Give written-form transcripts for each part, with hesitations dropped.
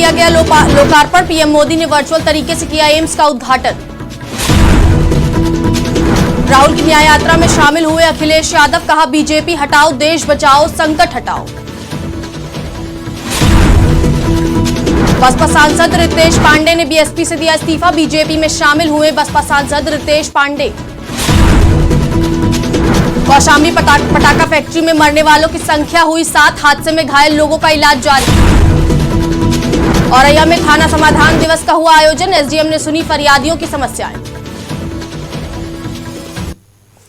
किया गया लोकार्पण। पीएम मोदी ने वर्चुअल तरीके से किया एम्स का उद्घाटन। राहुल की न्याय यात्रा में शामिल हुए अखिलेश यादव, कहा बीजेपी हटाओ, देश बचाओ, संकट हटाओ। बसपा सांसद रितेश पांडे ने बीएसपी से दिया इस्तीफा। बीजेपी में शामिल हुए बसपा सांसद रितेश पांडे। कौशाम्बी पटाखा फैक्ट्री में मरने वालों की संख्या हुई 7, हादसे में घायल लोगों का इलाज जारी। औरैया में थाना समाधान दिवस का हुआ आयोजन। एसडीएम ने सुनी फरियादियों की समस्याएं।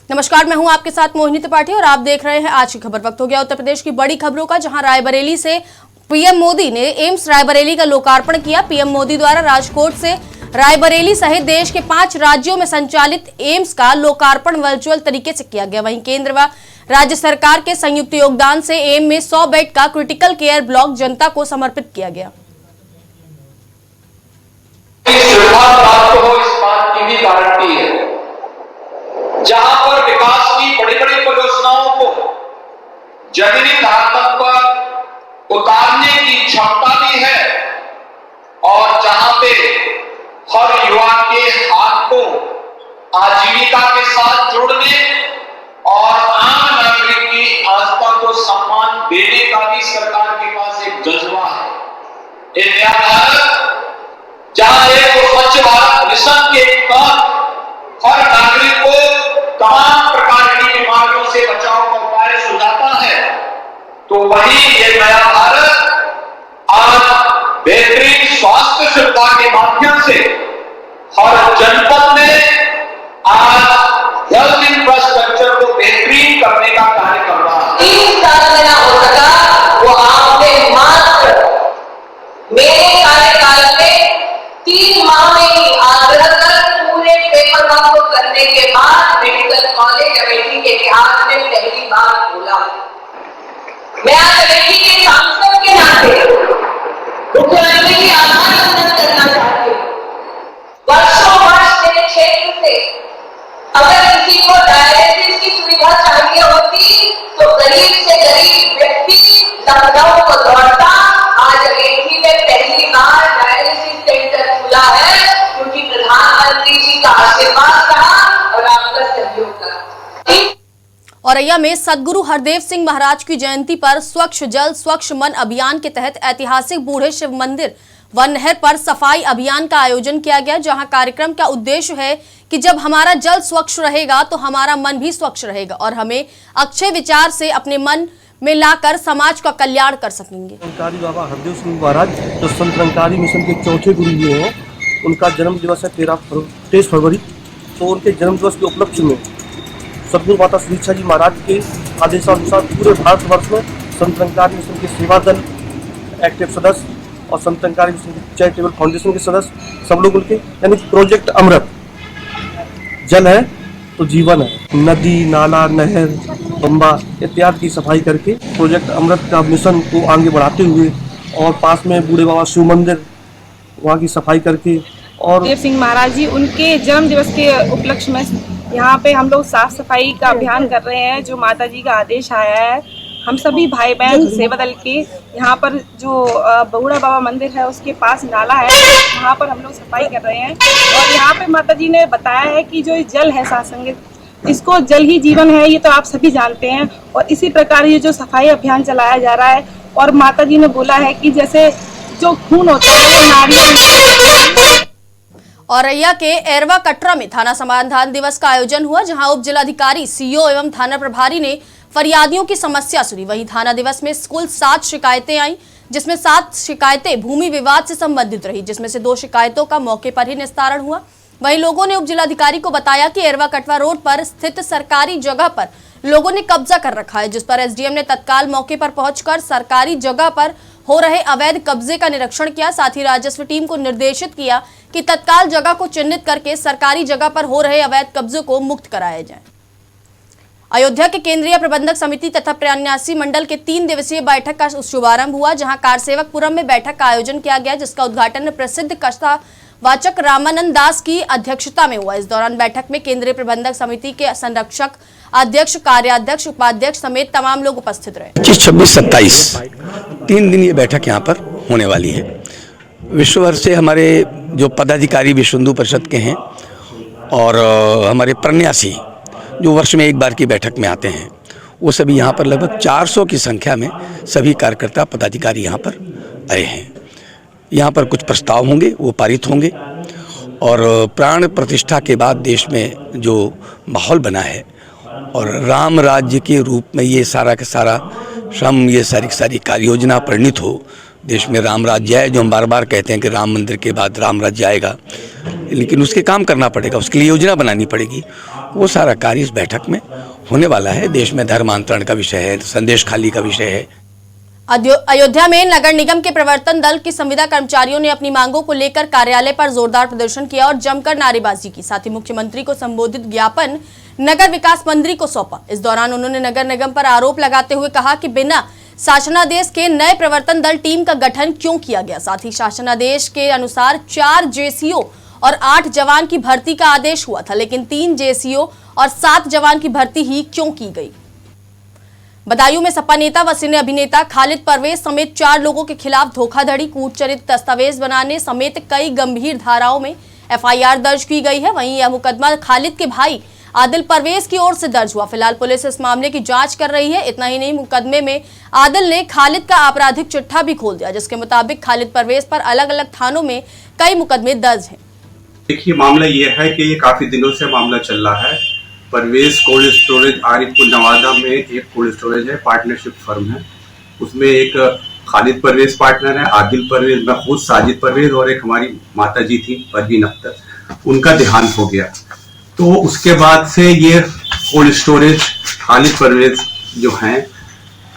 नमस्कार, मैं हूं आपके साथ मोहिनी त्रिपाठी और आप देख रहे हैं आज की खबर। वक्त हो गया उत्तर प्रदेश की बड़ी खबरों का, जहां रायबरेली से पीएम मोदी ने एम्स रायबरेली का लोकार्पण किया। पीएम मोदी द्वारा राजकोट से रायबरेली सहित देश के 5 राज्यों में संचालित एम्स का लोकार्पण वर्चुअल तरीके से किया गया। वहीं केंद्र व राज्य सरकार के संयुक्त योगदान से एम्स में 100 बेड का क्रिटिकल केयर ब्लॉक जनता को समर्पित किया गया। प्राप्त हो इस बात की भी गारंटी है। जहां पर विकास की बड़ी बड़ी परियोजनाओं को जमीनी धरातल पर उतारने की क्षमता भी है और जहां पे हर युवा के हाथ को आजीविका के साथ जोड़ने और आम नागरिक की आस्था को सम्मान देने का भी सरकार के पास एक जज्बा है। एक नया भारत जहां एक स्वच्छ भारत मिशन के तहत हर नागरिक को तमाम प्रकार की बीमारियों से बचाव का उपाय सुझाता है, तो वही ये नया भारत आज बेहतरीन स्वास्थ्य सुविधा के माध्यम से हर जनपद में आज हेल्थ इंफ्रास्ट्रक्चर को बेहतरीन करने का कार्य कर रहा है। 3 साल में ना हो सका वो आपने मात्र मेरे कार्यकाल में 3 माह में ही आग्रह कर पूरे पेपर वर्क को करने के बाद मेडिकल कॉलेज अमेठी के इतिहास में पहली बार खोला। मैं आज अमेठी के सांसद के नाते मुख्यमंत्री की आभार व्यक्त करना चाहती हूँ। वर्षों वर्ष मेरे क्षेत्र से अगर किसी को डायलिसिस की सुविधा चाहिए होती तो गरीब से गरीब व्यक्ति लखनऊ को दौड़ता। आज अमेठी में पहली बार डायलिसिस सेंटर खुला है क्योंकि प्रधानमंत्री जी का आशीर्वाद रहा और आपका सहयोग रहा। औरैया में सदगुरु हरदेव सिंह महाराज की जयंती पर स्वच्छ जल स्वच्छ मन अभियान के तहत ऐतिहासिक बूढ़े शिव मंदिर व नहर पर सफाई अभियान का आयोजन किया गया, जहां कार्यक्रम का उद्देश्य है कि जब हमारा जल स्वच्छ रहेगा तो हमारा मन भी स्वच्छ रहेगा और हमें अच्छे विचार से अपने मन में लाकर समाज का कल्याण कर सकेंगे। निरंकारी बाबा हरदेव सिंह महाराज जो संत निरंकारी मिशन के चौथे गुरु हुए हैं, उनका जन्म दिवस है 23 फरवरी। तो उनके जन्म दिवस के उपलक्ष्य में सदगुरु माता सुदीक्षा जी महाराज के आदेशानुसार पूरे भारतवर्ष में संत निरंकारी मिशन के सेवा दल, एक्टिव सदस्य और संत निरंकारी मिशन के चैरिटेबल फाउंडेशन के सदस्य सब लोग उनके, यानी प्रोजेक्ट अमृत, जल है तो जीवन है, नदी नाला नहर बम्बा इत्यादि की सफाई करके प्रोजेक्ट अमृत का मिशन को आगे बढ़ाते हुए और पास में बूढ़े बाबा शिव मंदिर वहाँ की सफाई करके और देव सिंह महाराज जी उनके जन्म दिवस के उपलक्ष्य में यहाँ पे हम लोग साफ सफाई का अभियान कर रहे हैं। जो माता जी का आदेश आया है, हम सभी भाई बहन सेवा दल के यहाँ पर जो बूढ़ा बाबा मंदिर है उसके पास नाला है, वहाँ पर हम लोग सफाई कर रहे हैं। और यहाँ पे माता जी ने बताया है कि जो जल है सात्संगित, इसको जल ही जीवन है, ये तो आप सभी जानते हैं। और इसी प्रकार ये जो सफाई अभियान चलाया जा रहा है और माता जी ने बोला है कि जैसे जो खून होता है वो नारियल। औरैया के एरवा कटरा में थाना समाधान दिवस का आयोजन हुआ, जहां उप जिलाधिकारी, सीओ एवं थाना प्रभारी ने फरियादियों की समस्या सुनी। वहीं थाना दिवस में कुल 7 शिकायतें आई, जिसमें 7 शिकायतें भूमि विवाद से संबंधित रही, जिसमें से 2 शिकायतों का मौके पर ही निस्तारण हुआ। वहीं लोगों ने उप जिलाधिकारी को बताया कि एरवा कटवा रोड पर स्थित सरकारी जगह पर लोगों ने कब्जा कर रखा है, जिस पर एसडीएम ने तत्काल मौके पर पहुंचकर सरकारी जगह पर हो रहे अवैध कब्जे का निरीक्षण किया। साथ ही राजस्व टीम को निर्देशित किया कि तत्काल जगह को चिन्हित करके सरकारी जगह पर हो रहे अवैध कब्जों को मुक्त कराया जाए। अयोध्या के केंद्रीय प्रबंधक समिति तथा प्रयान्यासी मंडल के 3 दिवसीय बैठक का शुभारंभ हुआ, जहां कारसेवकपुरम में बैठक का आयोजन किया गया, जिसका उद्घाटन प्रसिद्ध कथा वाचक रामानंद दास की अध्यक्षता में हुआ। इस दौरान बैठक में केंद्रीय प्रबंधक समिति के संरक्षक अध्यक्ष, कार्याध्यक्ष, उपाध्यक्ष समेत तमाम लोग उपस्थित रहे। 25, 26, 27 3 दिन ये बैठक यहाँ पर होने वाली है। विश्व भर से हमारे जो पदाधिकारी विश्व हिंदू परिषद के हैं और हमारे प्रन्यासी जो वर्ष में एक बार की बैठक में आते हैं, वो सभी यहाँ पर लगभग 400 की संख्या में सभी कार्यकर्ता पदाधिकारी यहाँ पर आए हैं। यहाँ पर कुछ प्रस्ताव होंगे, वो पारित होंगे और प्राण प्रतिष्ठा के बाद देश में जो माहौल बना है और राम राज्य के रूप में ये सारा का सारा श्रम, ये सारी की सारी कार्य योजना परिणित हो, देश में राम राज्य आए। जो हम बार बार कहते हैं कि राम मंदिर के बाद राम राज्य आएगा, लेकिन उसके काम करना पड़ेगा, उसके लिए योजना बनानी पड़ेगी। वो सारा कार्य इस बैठक में होने वाला है। देश में धर्मांतरण का विषय है, संदेश खाली का विषय है। अयोध्या में नगर निगम के प्रवर्तन दल के संविदा कर्मचारियों ने अपनी मांगों को लेकर कार्यालय पर जोरदार प्रदर्शन किया और जमकर नारेबाजी की। साथ ही मुख्यमंत्री को संबोधित ज्ञापन नगर विकास मंत्री को सौंपा। इस दौरान उन्होंने नगर निगम पर आरोप लगाते हुए कहा कि बिना शासनादेश के नए प्रवर्तन दल टीम का गठन क्यों किया गया। साथ ही शासनादेश के अनुसार 4 जेसीओ और 8 जवान की भर्ती का आदेश हुआ था, लेकिन 3 जेसीओ और 7 जवान की भर्ती ही क्यों की गई। बदायूं में सपा नेता व सिने अभिनेता खालिद परवेज समेत 4 लोगों के खिलाफ धोखाधड़ी, कूटचरित दस्तावेज बनाने समेत कई गंभीर धाराओं में एफआईआर दर्ज की गई है। वहीं यह मुकदमा खालिद के भाई आदिल परवेज की ओर से दर्ज हुआ। फिलहाल पुलिस इस मामले की जांच कर रही है। इतना ही नहीं, मुकदमे में आदिल ने खालिद का आपराधिक चिट्ठा भी खोल दिया, जिसके मुताबिक खालिद परवेज पर अलग अलग थानों में कई मुकदमे दर्ज हैं। देखिए, मामला ये है कि ये काफी दिनों से मामला चल रहा है। परवेज कोल्ड स्टोरेज आरिफपुर नवादा में एक कोल्ड स्टोरेज है, पार्टनरशिप फर्म है। उसमें एक खालिद परवेज पार्टनर है, आदिल परवेज, मैं खुद साजिद परवेज और एक हमारी माता जी थी परवीन अख्तर, उनका देहांत हो गया। तो उसके बाद से ये कोल्ड स्टोरेज खालिद परवेज जो हैं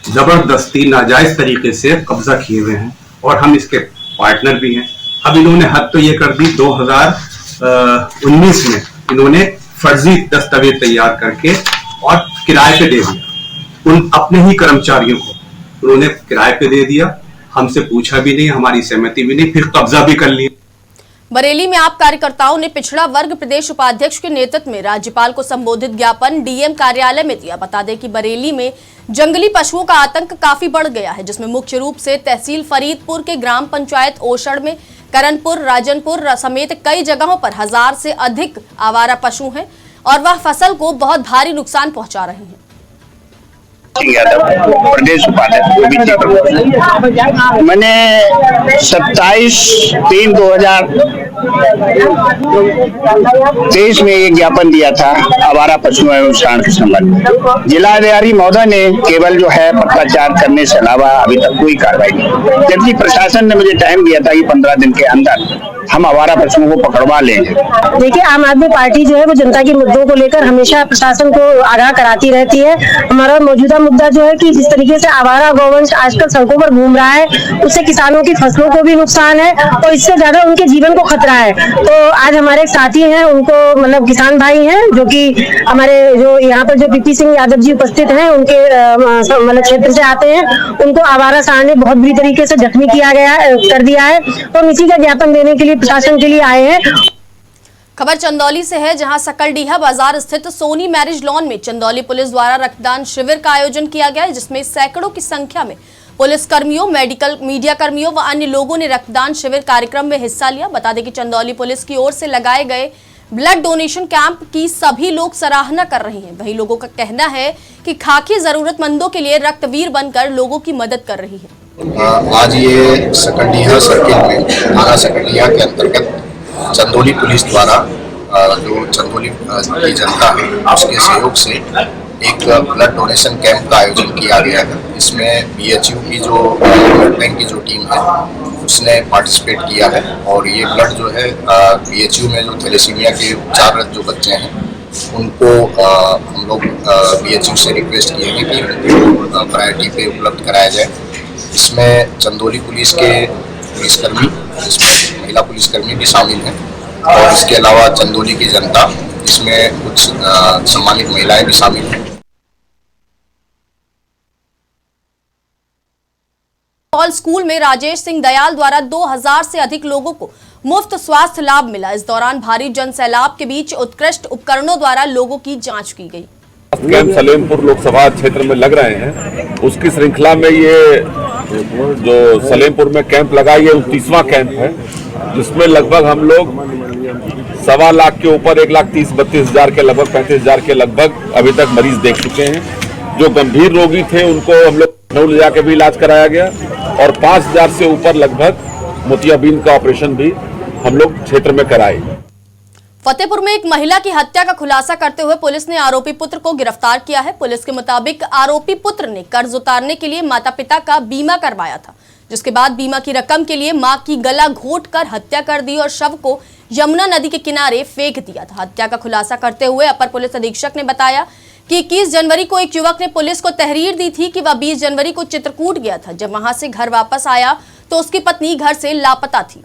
जबरदस्ती नाजायज तरीके से कब्जा किए हुए हैं और हम इसके पार्टनर भी हैं। अब इन्होंने हद तो ये कर दी, 2019 में इन्होंने फर्जी दस्तावेज तैयार करके और किराए पे दे दिया। उन अपने ही कर्मचारियों को उन्होंने किराए पे दे दिया, हमसे पूछा भी नहीं, हमारी सहमति भी नहीं, फिर कब्जा भी कर लिया। बरेली में आप कार्यकर्ताओं ने पिछड़ा वर्ग प्रदेश उपाध्यक्ष के नेतृत्व में राज्यपाल को संबोधित ज्ञापन डीएम कार्यालय में दिया। बता दें कि बरेली में जंगली पशुओं का आतंक काफी बढ़ गया है, जिसमें मुख्य रूप से तहसील फरीदपुर के ग्राम पंचायत ओशड़ में करणपुर, राजनपुर समेत कई जगहों पर 1000 से अधिक आवारा पशु हैं और वह फसल को बहुत भारी नुकसान पहुंचा रहे हैं। प्रदेश उपाध्यक्ष मैंने 27/3/2023 में ये ज्ञापन दिया था आवारा पशुओं एवं शरण के संबंध में। जिलाधिकारी महोदय ने केवल जो है पत्राचार करने से अलावा अभी तक कोई कार्रवाई नहीं, जबकि प्रशासन ने मुझे टाइम दिया था कि 15 दिन के अंदर हम आवारा पशुओं को पकड़वा लेंगे। देखिए, आम आदमी पार्टी जो है वो जनता के मुद्दों को लेकर हमेशा प्रशासन को आगाह कराती रहती है। हमारा मौजूदा मुद्दा जो है कि जिस तरीके से आवारा गौवंश आजकल सड़कों पर घूम रहा है, उससे किसानों की फसलों को भी नुकसान है और इससे ज्यादा उनके जीवन को खतरा है। तो आज हमारे एक साथी हैं, उनको मतलब किसान भाई हैं, जो कि हमारे जो यहाँ पर जो पीपी सिंह यादव जी उपस्थित हैं, उनके मतलब क्षेत्र से आते हैं, उनको आवारा सांड ने बहुत बुरी तरीके से जख्मी किया गया कर दिया है। तो इसी का ज्ञापन देने के लिए प्रशासन के लिए आए हैं। खबर चंदौली से है, जहां सकलडीहा बाजार स्थित सोनी मैरिज लॉन में चंदौली पुलिस द्वारा रक्तदान शिविर का आयोजन किया गया, जिसमें सैकड़ों की संख्या में पुलिस कर्मियों, मेडिकल मीडिया कर्मियों व अन्य लोगों ने रक्तदान शिविर कार्यक्रम में हिस्सा लिया। बता दें कि चंदौली पुलिस की ओर से लगाए गए ब्लड डोनेशन कैंप की सभी लोग सराहना कर रहे हैं। वहीं लोगों का कहना है कि खाकी जरूरतमंदों के लिए रक्तवीर बनकर लोगों की मदद कर रही है। आज ये सकलडीहा सर्किल में थाना सकलडीहा के अंतर्गत चंदौली पुलिस द्वारा जो चंदौली की जनता है उसके सहयोग से एक ब्लड डोनेशन कैंप का आयोजन किया गया है। इसमें बीएचयू की जो ब्लड बैंक की जो टीम है उसने पार्टिसिपेट किया है और ये ब्लड जो है बीएचयू में जो थैलेसीमिया के उपचाररत जो बच्चे हैं उनको हम लोग बीएचयू से रिक्वेस्ट किए हैं कि उनको प्रायोरिटी पे उपलब्ध कराया जाए। इसमें चंदौली पुलिस के पुलिसकर्मी, इसमें महिला पुलिसकर्मी भी शामिल हैं और इसके अलावा चंदौली की जनता, इसमें कुछ सम्मानित महिलाएं भी शामिल हैं। स्कूल में राजेश सिंह दयाल द्वारा 2000 से अधिक लोगों को मुफ्त स्वास्थ्य लाभ मिला। इस दौरान भारी जन सैलाब के बीच उत्कृष्ट उपकरणों द्वारा लोगों की जांच की गई। कैंप सलेमपुर लोकसभा क्षेत्र में लग रहे हैं, उसकी श्रृंखला में ये जो सलेमपुर में कैंप लगा, ये 29वां कैंप है, जिसमें लगभग हम लोग 1.25 लाख के ऊपर 1,30,32,000 के लगभग 35,000 के लगभग अभी तक मरीज देख चुके हैं। जो गंभीर रोगी थे उनको हम लोग लखनऊ ले जाके भी इलाज कराया गया और 5,000 से ऊपर लगभग मोतियाबिंद का ऑपरेशन भी हम लोग क्षेत्र में कराए। फतेहपुर में एक महिला की हत्या का खुलासा करते हुए पुलिस ने आरोपी पुत्र को गिरफ्तार किया है। पुलिस के मुताबिक आरोपी पुत्र ने कर्ज उतारने के लिए माता पिता का बीमा करवाया था, जिसके बाद बीमा की रकम के लिए मां की गला घोंटकर हत्या कर दी और शव को यमुना नदी के किनारे फेंक दिया था। हत्या का खुलासा करते हुए अपर पुलिस अधीक्षक ने बताया कि 21 जनवरी को एक युवक ने पुलिस को तहरीर दी थी कि वह 20 जनवरी को चित्रकूट गया था। जब वहां से घर वापस आया तो उसकी पत्नी घर से लापता थी।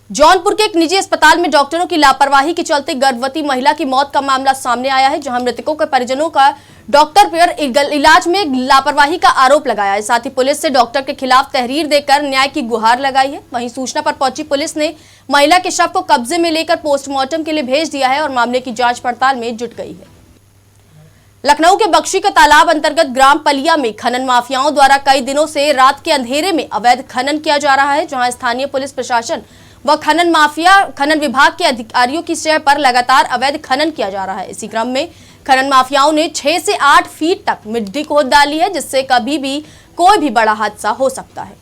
जौनपुर के एक निजी अस्पताल में डॉक्टरों की लापरवाही के चलते गर्भवती महिला की मौत का मामला सामने आया है, जहां मृतकों के परिजनों का डॉक्टर पर इलाज में लापरवाही का आरोप लगाया है। साथ ही पुलिस से डॉक्टर के खिलाफ तहरीर देकर न्याय की गुहार लगाई है। वहीं सूचना पर पहुंची पुलिस ने महिला के शव को कब्जे में लेकर पोस्टमार्टम के लिए भेज दिया है और मामले की जांच पड़ताल में जुट गई है। लखनऊ के बख्शी का तालाब अंतर्गत ग्राम पलिया में खनन माफियाओं द्वारा कई दिनों से रात के अंधेरे में अवैध खनन किया जा रहा है, जहां स्थानीय पुलिस प्रशासन व खनन विभाग के अधिकारियों की शय पर लगातार अवैध खनन किया जा रहा है। इसी क्रम में खनन माफियाओं ने 6 से 8 फीट तक मिट्टी खोद डाली है, जिससे कभी भी कोई भी बड़ा हादसा हो सकता है।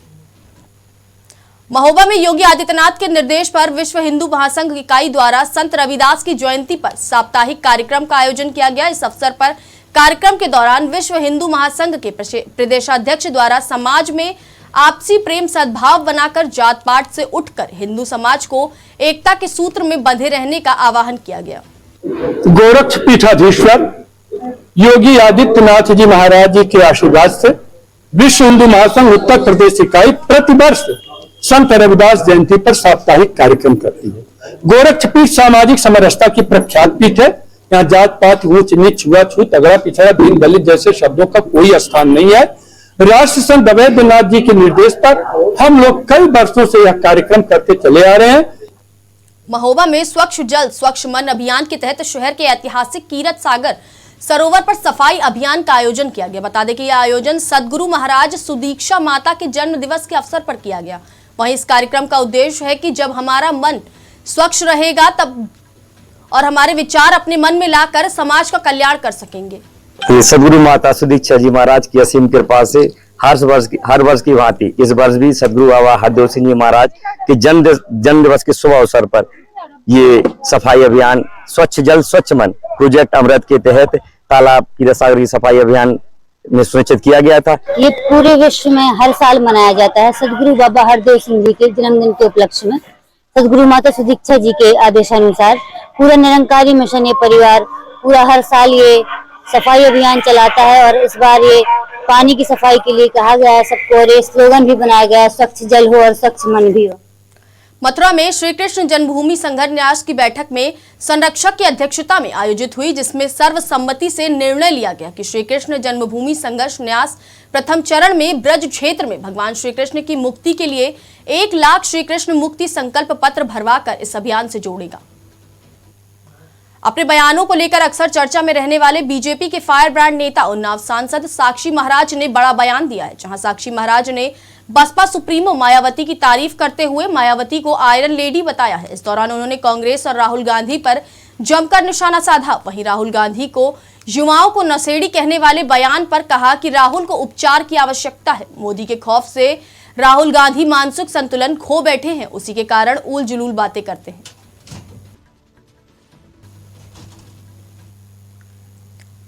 महोबा में योगी आदित्यनाथ के निर्देश पर विश्व हिंदू महासंघ इकाई द्वारा संत रविदास की जयंती पर साप्ताहिक कार्यक्रम का आयोजन किया गया। इस अवसर पर कार्यक्रम के दौरान विश्व हिंदू महासंघ के प्रदेशाध्यक्ष द्वारा समाज में आपसी प्रेम सद्भाव बनाकर जात पात से उठकर हिंदू समाज को एकता के सूत्र में बंधे रहने का आह्वान किया गया। गोरक्ष पीठाधीश्वर योगी आदित्यनाथ जी महाराज जी के आशीर्वाद से विश्व हिंदू महासंघ उत्तर प्रदेश इकाई प्रतिवर्ष संत रविदास जयंती पर साप्ताहिक कार्यक्रम करती है। गोरक्ष पीठ सामाजिक समरसता की प्रख्यात पीठ है। यहाँ जात पात, ऊंच नीच, छूत, अगड़ा पिछड़ा, दीन दलित जैसे शब्दों का कोई स्थान नहीं है। राष्ट्र संत अवैधनाथ जी के निर्देश पर हम लोग कई वर्षों से यह कार्यक्रम करते चले आ रहे हैं। महोबा में स्वच्छ जल स्वच्छ मन अभियान के तहत शहर के ऐतिहासिक कीरत सागर सरोवर पर सफाई अभियान का आयोजन किया गया। बता दें कि यह आयोजन सदगुरु महाराज सुदीक्षा माता के जन्म दिवस के अवसर पर किया गया। वहीं इस कार्यक्रम का उद्देश्य है कि जब हमारा मन स्वच्छ रहेगा तब और हमारे विचार अपने मन में लाकर समाज का कल्याण कर सकेंगे। सदगुरु माता सुदीक्षा जी महाराज की असीम कृपा से हर वर्ष की भांति इस वर्ष भी सदगुरु बाबा हरदेव सिंह जी महाराज के जन्म दिवस के शुभ अवसर पर ये सफाई अभियान स्वच्छ जल स्वच्छ मन प्रोजेक्ट अमृत के तहत तालाब कीरत सागर की सफाई अभियान में सुनिश्चित किया गया था। ये पूरे विश्व में हर साल मनाया जाता है। सदगुरु बाबा हरदेव सिंह जी के जन्मदिन के उपलक्ष्य में सदगुरु माता सुदीक्षा जी के आदेशानुसार पूरा निरंकारी मिशन ये परिवार पूरा हर साल ये सफाई अभियान चलाता है और इस बार ये पानी की सफाई के लिए कहा गया है सबको और ये स्लोगन भी बनाया गया है, स्वच्छ जल हो और स्वच्छ मन भी हो। मथुरा में श्री कृष्ण जन्मभूमि संघर्ष न्यास की बैठक में संरक्षक की अध्यक्षता में आयोजित हुई, जिसमें सर्वसम्मति से निर्णय लिया गया कि श्री कृष्ण जन्मभूमि संघर्ष न्यास प्रथम चरण में ब्रज क्षेत्र में भगवान श्री कृष्ण की मुक्ति के लिए 1 लाख श्री कृष्ण मुक्ति संकल्प पत्र भरवाकर इस अभियान से जोड़ेगा। अपने बयानों को लेकर अक्सर चर्चा में रहने वाले बीजेपी के फायर ब्रांड नेता उन्नाव सांसद साक्षी महाराज ने बड़ा बयान दिया है, जहां साक्षी महाराज ने बसपा सुप्रीमो मायावती की तारीफ करते हुए मायावती को आयरन लेडी बताया है। इस दौरान उन्होंने कांग्रेस और राहुल गांधी पर जमकर निशाना साधा। वहीं राहुल गांधी को युवाओं को नशेड़ी कहने वाले बयान पर कहा कि राहुल को उपचार की आवश्यकता है। मोदी के खौफ से राहुल गांधी मानसिक संतुलन खो बैठे हैं, उसी के कारण उल जुलूल बातें करते हैं।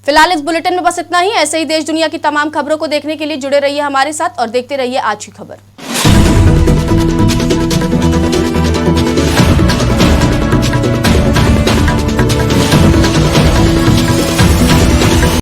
फिलहाल इस बुलेटिन में बस इतना ही। ऐसे ही देश दुनिया की तमाम खबरों को देखने के लिए जुड़े रहिए हमारे साथ और देखते रहिए आज की खबर।